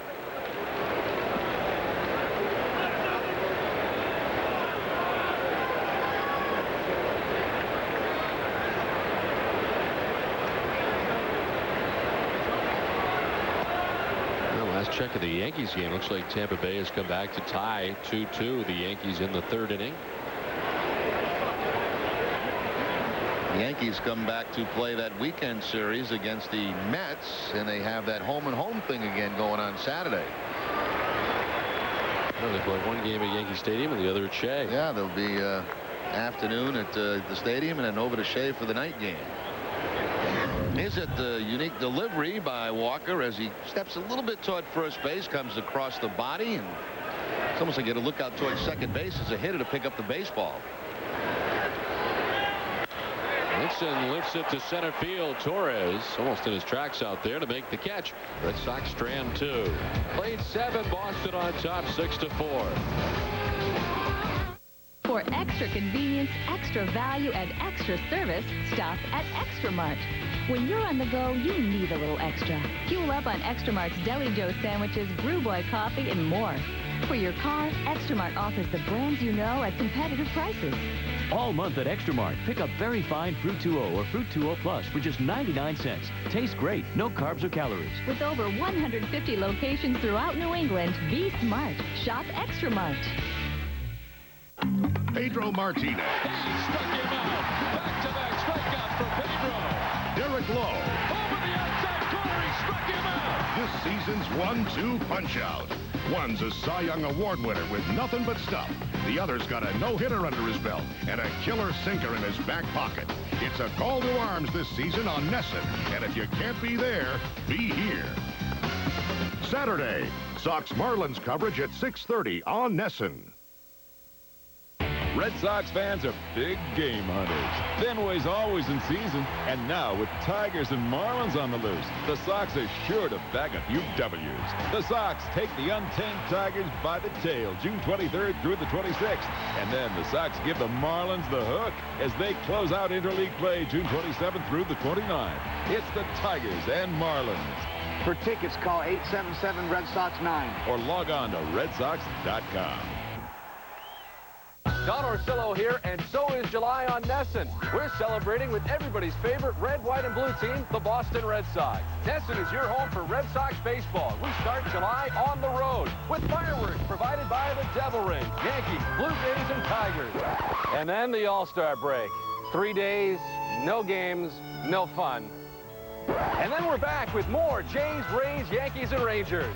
Check of the Yankees game. Looks like Tampa Bay has come back to tie 2-2 the Yankees in the 3rd inning. The Yankees come back to play that weekend series against the Mets, and they have that home and home thing again going on Saturday. Well, they play one game at Yankee Stadium and the other at Shea. Yeah, there'll be afternoon at the stadium and then over to Shea for the night game. Is it the unique delivery by Walker as he steps a little bit toward first base, comes across the body, and it's almost like you got to look out toward second base as a hitter to pick up the baseball. Nixon lifts it to center field. Torres almost in his tracks out there to make the catch. Red Sox strand 2. Played 7. Boston on top 6-4. For extra convenience, extra value, and extra service, stop at Extra Mart. When you're on the go, you need a little extra. Fuel up on Extra Mart's Deli Joe sandwiches, Brew Boy coffee, and more. For your car, Extra Mart offers the brands you know at competitive prices. All month at Extra Mart, pick up very fine Fruit 2.0 or Fruit 2.0 Plus for just 99 cents. Tastes great, no carbs or calories. With over 150 locations throughout New England, be smart. Shop Extra Mart. Pedro Martinez. Struck him out. Back-to-back strikeouts for Pedro. Derek Lowe. Over the outside corner, he struck him out. This season's 1-2 punch-out. One's a Cy Young Award winner with nothing but stuff. The other's got a no-hitter under his belt and a killer sinker in his back pocket. It's a call to arms this season on NESN. And if you can't be there, be here. Saturday, Sox Marlins coverage at 6:30 on NESN. Red Sox fans are big game hunters. Fenway's always in season, and now with Tigers and Marlins on the loose, the Sox are sure to bag a few W's. The Sox take the untamed Tigers by the tail June 23rd through the 26th, and then the Sox give the Marlins the hook as they close out interleague play June 27th through the 29th. It's the Tigers and Marlins. For tickets, call 877-RED SOX 9 or log on to redsox.com. Don Orsillo here, and so is July on NESN. We're celebrating with everybody's favorite red, white, and blue team, the Boston Red Sox. NESN is your home for Red Sox baseball. We start July on the road with fireworks provided by the Devil Rays, Yankees, Blue Jays, and Tigers. And then the All-Star break. 3 days, no games, no fun. And then we're back with more Jays, Rays, Yankees, and Rangers.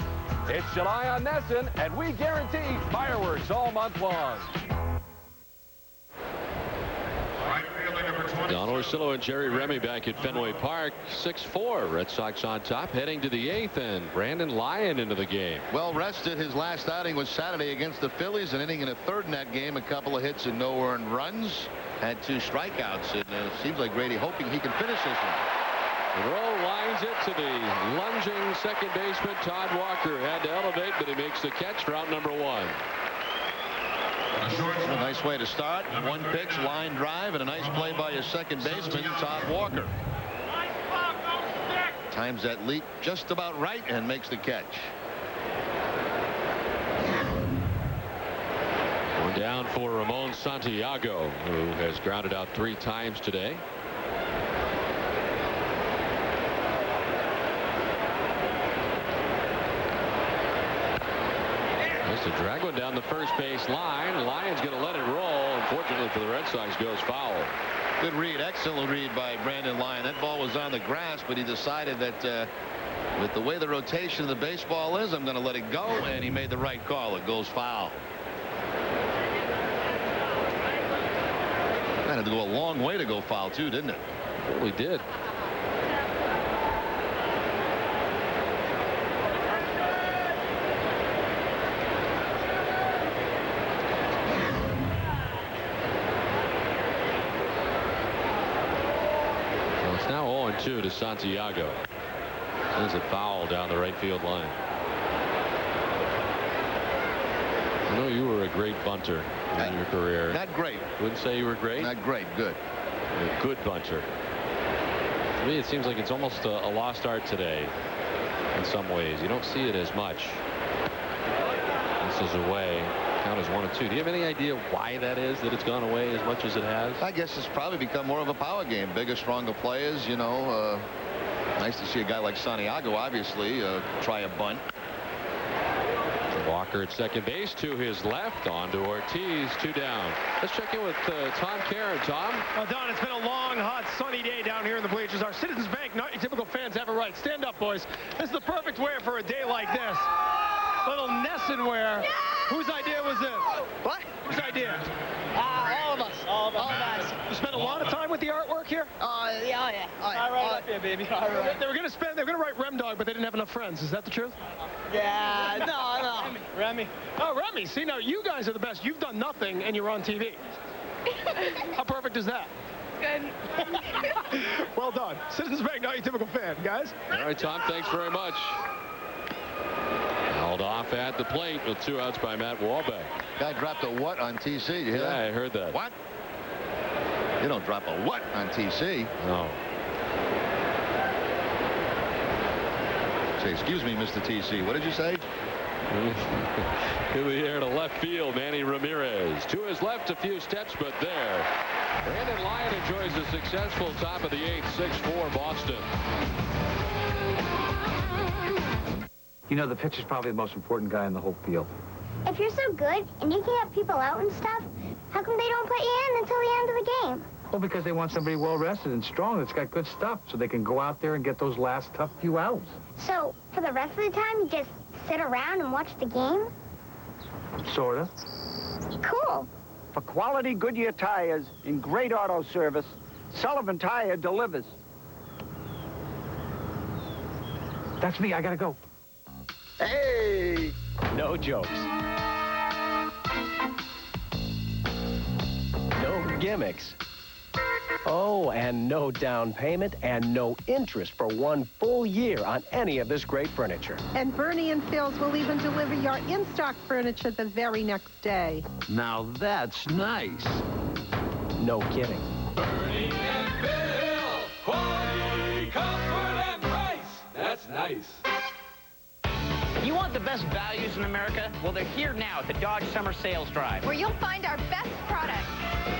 It's July on NESN, and we guarantee fireworks all month long. Don Orsillo and Jerry Remy back at Fenway Park. 6-4. Red Sox on top, heading to the 8th, and Brandon Lyon into the game. Well rested. His last outing was Saturday against the Phillies, an inning and a third in that game, a couple of hits and no earned runs. Had 2 strikeouts, and it seems like Grady hoping he can finish this one. Monroe lines it to the lunging second baseman Todd Walker. Had to elevate, but he makes the catch for out number 1. A nice way to start. 1 pitch, line drive, and a nice play by his second baseman, Todd Walker. Times that leap just about right and makes the catch. One down for Ramon Santiago, who has grounded out 3 times today. To drag one down the first base line. Lyon's going to let it roll. Unfortunately for the Red Sox, goes foul. Good read. Excellent read by Brandon Lyon. That ball was on the grass, but he decided that with the way the rotation of the baseball is, I'm going to let it go, and he made the right call. It goes foul. That had to go a long way to go foul, too, didn't it? It really did. 1-2 to Santiago. Sends it foul down the right field line. I know you were a great bunter in your career. Not great. Wouldn't say you were great. Not great. Good. A good bunter. To me, it seems like it's almost a lost art today. In some ways, you don't see it as much. This is away. Count is 1-2. Do you have any idea why that is, that it's gone away as much as it has? I guess it's probably become more of a power game. Bigger, stronger players, you know. Nice to see a guy like Santiago, obviously, try a bunt. Walker at second base to his left. On to Ortiz. 2 down. Let's check in with Tom Karen. Tom? Don, it's been a long, hot, sunny day down here in the bleachers. Our Citizens Bank, not your typical fans, have a right. Stand up, boys. This is the perfect wear for a day like this. Little Nesson wear. Whose idea was this? What? Whose idea? All of us. All of us. You spent a lot of time with the artwork here? Yeah. All right, up here, baby. All right. They were gonna write Rem Dog, but they didn't have enough friends. Is that the truth? Yeah, no. Remy. Oh, Remy. See, now you guys are the best. You've done nothing, and you're on TV. How perfect is that? Good. Well done. Citizens Bank, not your typical fan, guys. All right, Tom, thanks very much. Held off at the plate with 2 outs by Matt Wahlbeck. Guy dropped a what on TC? Did you hear that? Yeah, I heard that. What? You don't drop a what on TC. No. Say, excuse me, Mr. TC. What did you say? In the air to left field, Manny Ramirez. To his left a few steps, but there. Brandon Lyon enjoys a successful top of the 8th, 6-4 Boston. You know, the pitcher's probably the most important guy in the whole field. If you're so good and you can get people out and stuff, how come they don't put you in until the end of the game? Well, because they want somebody well-rested and strong that's got good stuff so they can go out there and get those last tough few outs. So, for the rest of the time, you just sit around and watch the game? Sort of. Cool. For quality Goodyear tires and great auto service, Sullivan Tire delivers. That's me. I gotta go. Hey! No jokes. No gimmicks. Oh, and no down payment and no interest for 1 full year on any of this great furniture. And Bernie and Phil's will even deliver your in-stock furniture the very next day. Now that's nice. No kidding. Bernie and Phil, quality, comfort, and price. That's nice. You want the best values in America? Well, they're here now at the Dodge Summer Sales Drive. Where you'll find our best products.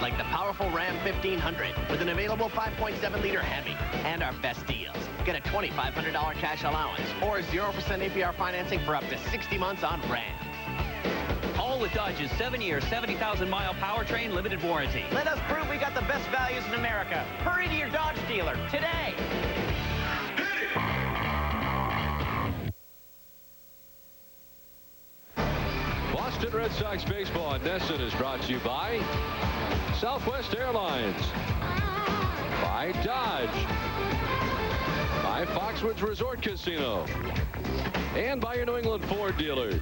Like the powerful Ram 1500 with an available 5.7-liter Hemi. And our best deals. Get a $2,500 cash allowance or 0% APR financing for up to 60 months on Ram. All with Dodge's 7-year, 70,000-mile powertrain limited warranty. Let us prove we got the best values in America. Hurry to your Dodge dealer today. Boston Red Sox baseball on Nesson is brought to you by Southwest Airlines, by Dodge, by Foxwoods Resort Casino, and by your New England Ford dealers.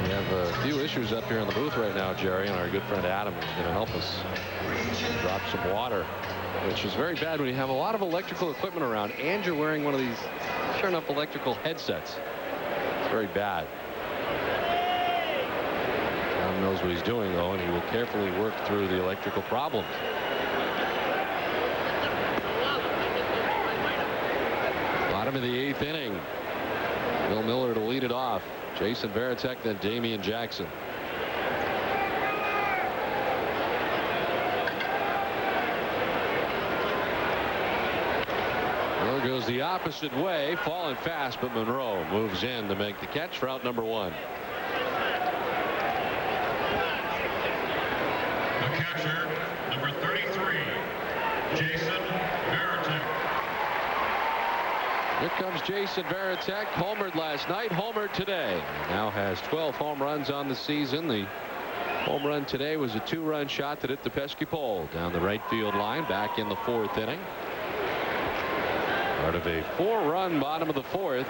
We have a few issues up here in the booth right now, Jerry, and our good friend Adam is going to help us drop some water, which is very bad when you have a lot of electrical equipment around and you're wearing one of these, sure enough, electrical headsets. It's very bad. Adam knows what he's doing, though, and he will carefully work through the electrical problems. Bottom of the 8th inning. Bill Miller to lead it off. Jason Varitek, then Damian Jackson. Miller goes the opposite way, falling fast, but Monroe moves in to make the catch for out number 1. The catcher, number 33, Jason Varitek. Here comes Jason Varitek, homered last night, homered today. Now has 12 home runs on the season. The home run today was a 2-run shot that hit the pesky pole down the right field line back in the 4th inning. Part of a 4-run bottom of the 4th.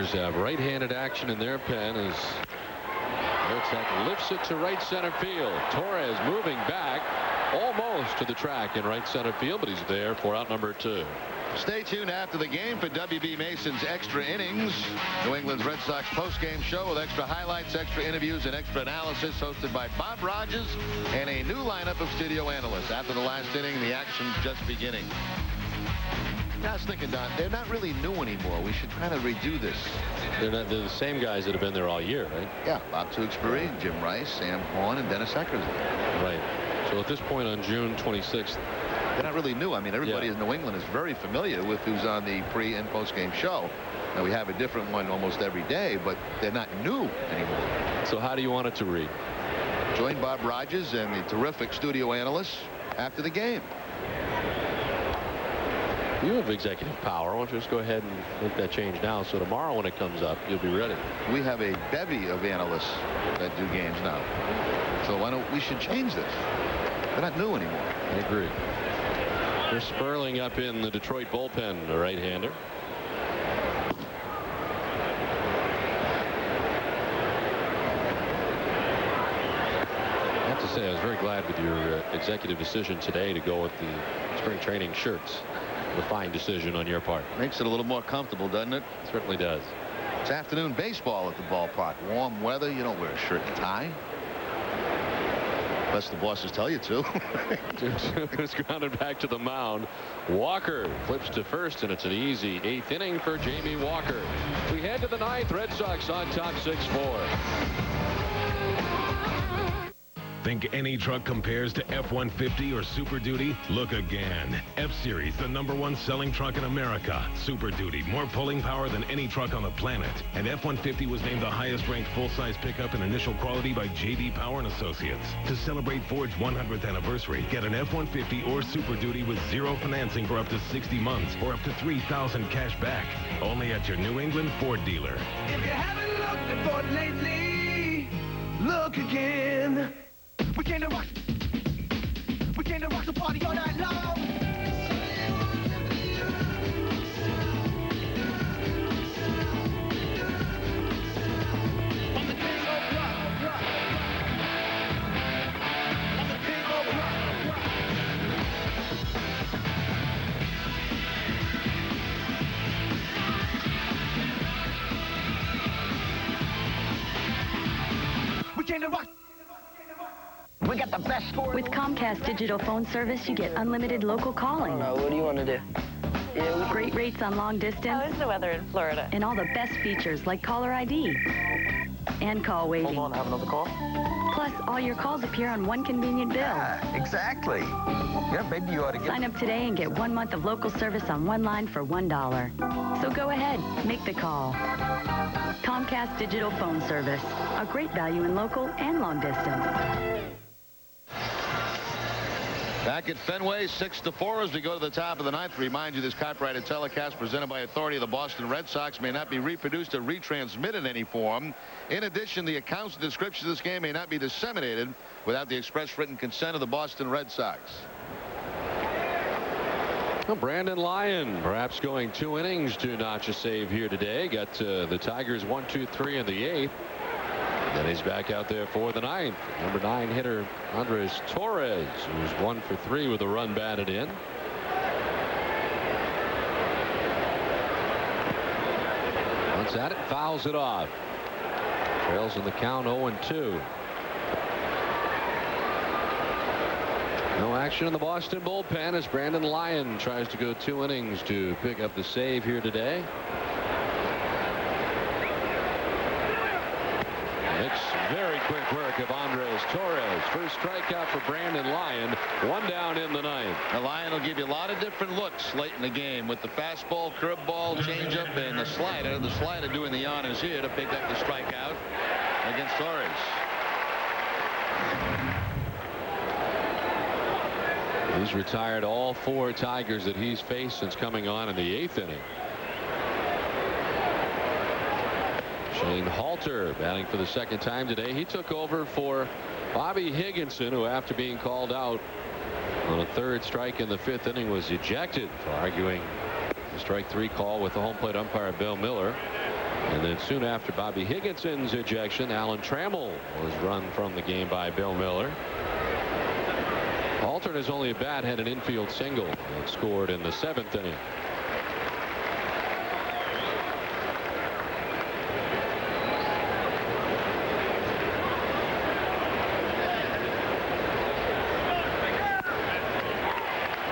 Tigers have right-handed action in their pen as Red lifts it to right center field. Torres moving back almost to the track in right center field, but he's there for out number 2. Stay tuned after the game for W.B. Mason's Extra Innings, New England's Red Sox postgame show with extra highlights, extra interviews, and extra analysis, hosted by Bob Rogers and a new lineup of studio analysts. After the last inning, the action's just beginning. I was thinking, Don, they're not really new anymore. We should kind of redo this. They're the same guys that have been there all year, right? Yeah, Bob Tewksbury, Jim Rice, Sam Horn, and Dennis Eckersley. Right. So at this point on June 26th, they're not really new. I mean, everybody in New England is very familiar with who's on the pre- and post-game show. Now, we have a different one almost every day, but they're not new anymore. So how do you want it to read? Join Bob Rogers and the terrific studio analysts after the game. You have executive power. Why don't you just go ahead and make that change now, so tomorrow when it comes up, you'll be ready. We have a bevy of analysts that do games now. So why don't we should change this? They're not new anymore. I agree. Chris Sperling up in the Detroit bullpen, the right-hander. I have to say, I was very glad with your executive decision today to go with the spring training shirts. A fine decision on your part. Makes it a little more comfortable, doesn't it? It certainly does. It's afternoon baseball at the ballpark. Warm weather. You don't wear a shirt and tie. Unless the bosses tell you to. It's grounded back to the mound. Walker flips to first, and it's an easy 8th inning for Jamie Walker. We head to the 9th. Red Sox on top 6-4. Think any truck compares to F-150 or Super Duty? Look again. F-Series, the #1 selling truck in America. Super Duty, more pulling power than any truck on the planet. And F-150 was named the highest-ranked full-size pickup in initial quality by J.D. Power & Associates. To celebrate Ford's 100th anniversary, get an F-150 or Super Duty with 0 financing for up to 60 months or up to $3,000 cash back. Only at your New England Ford dealer. If you haven't looked at Ford lately, look again. We came to rock the party all night long. I'm the king of rock. I'm the king of rock. We came to rock. We got the best sport. With Comcast digital phone service, you get unlimited local calling. Oh, no, what do you want to do? Yeah, great rates on long distance. How is the weather in Florida? And all the best features like caller ID and call waiting. Hold on, have another call? Plus, all your calls appear on one convenient bill. Yeah, exactly. Yeah, maybe you ought to get... Sign up today and get 1 month of local service on one line for $1. So go ahead, make the call. Comcast digital phone service. A great value in local and long distance. Back at Fenway, 6-4 as we go to the top of the 9th. Remind you, this copyrighted telecast presented by authority of the Boston Red Sox may not be reproduced or retransmitted in any form. In addition, the accounts and descriptions of this game may not be disseminated without the express written consent of the Boston Red Sox. Well, Brandon Lyon perhaps going 2 innings to notch a save here today. Got the Tigers 1, 2, 3 in the 8th. Then he's back out there for the 9th. Number 9 hitter Andres Torres, who's 1 for 3 with a run batted in. Once at it, fouls it off. Trails in the count 0-2. No action in the Boston bullpen as Brandon Lyon tries to go 2 innings to pick up the save here today. Very quick work of Andres Torres. First strikeout for Brandon Lyon. 1 down in the 9th. The Lyon will give you a lot of different looks late in the game with the fastball, curveball, changeup, and the slider. The slider doing the honors here to pick up the strikeout against Torres. He's retired all 4 Tigers that he's faced since coming on in the 8th inning. Shane Halter batting for the 2nd time today. He took over for Bobby Higginson, who after being called out on a 3rd strike in the 5th inning was ejected for arguing the strike 3 call with the home plate umpire Bill Miller. And then soon after Bobby Higginson's ejection, Alan Trammell was run from the game by Bill Miller. Alter, his only at bat, had an infield single that scored in the 7th inning.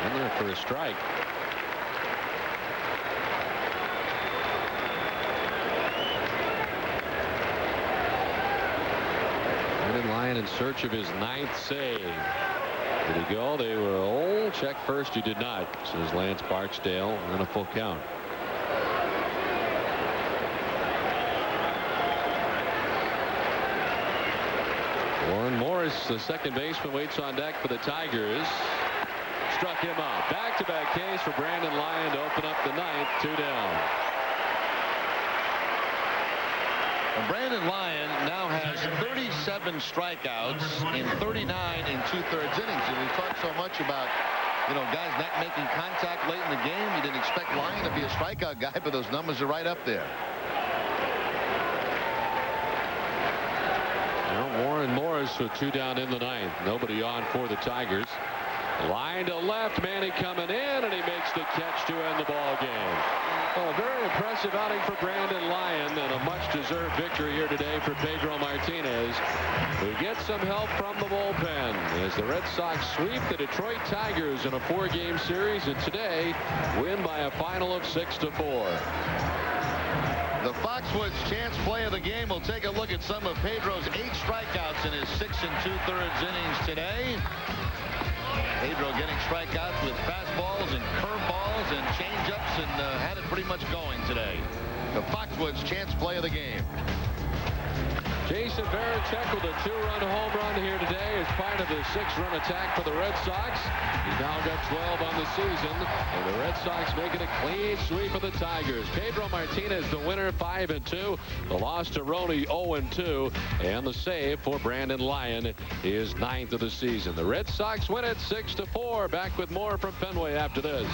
In there for a strike. Brandon Lyon in search of his 9th save. Did he go? They were old. Check first. He did not, says Lance Barksdale, and a full count. Warren Morris, the second baseman, waits on deck for the Tigers. Struck him out. Back-to-back case for Brandon Lyon to open up the 9th. 2 down. Brandon Lyon now has 37 strikeouts in 39 and 2/3 innings. And we talked so much about, guys not making contact late in the game. You didn't expect Lyon to be a strikeout guy, but those numbers are right up there. Well, Warren Morris with 2 down in the 9th. Nobody on for the Tigers. Line to left, Manny coming in, and he makes the catch to end the ball game. Well, a very impressive outing for Brandon Lyon, and a much-deserved victory here today for Pedro Martinez, who gets some help from the bullpen as the Red Sox sweep the Detroit Tigers in a 4-game series, and today win by a final of 6-4. The Foxwoods chance play of the game. We'll take a look at some of Pedro's 8 strikeouts in his 6 2/3 innings today. Pedro getting strikeouts with fastballs and curveballs and changeups, and had it pretty much going today. The Foxwoods chance play of the game. Jason Varitek with a 2-run home run here today as part of the 6-run attack for the Red Sox. He's now got 12 on the season, and the Red Sox making a clean sweep of the Tigers. Pedro Martinez, the winner, 5-2. The loss to Roney, 0-2, and the save for Brandon Lyon, his 9th of the season. The Red Sox win it 6-4. Back with more from Fenway after this.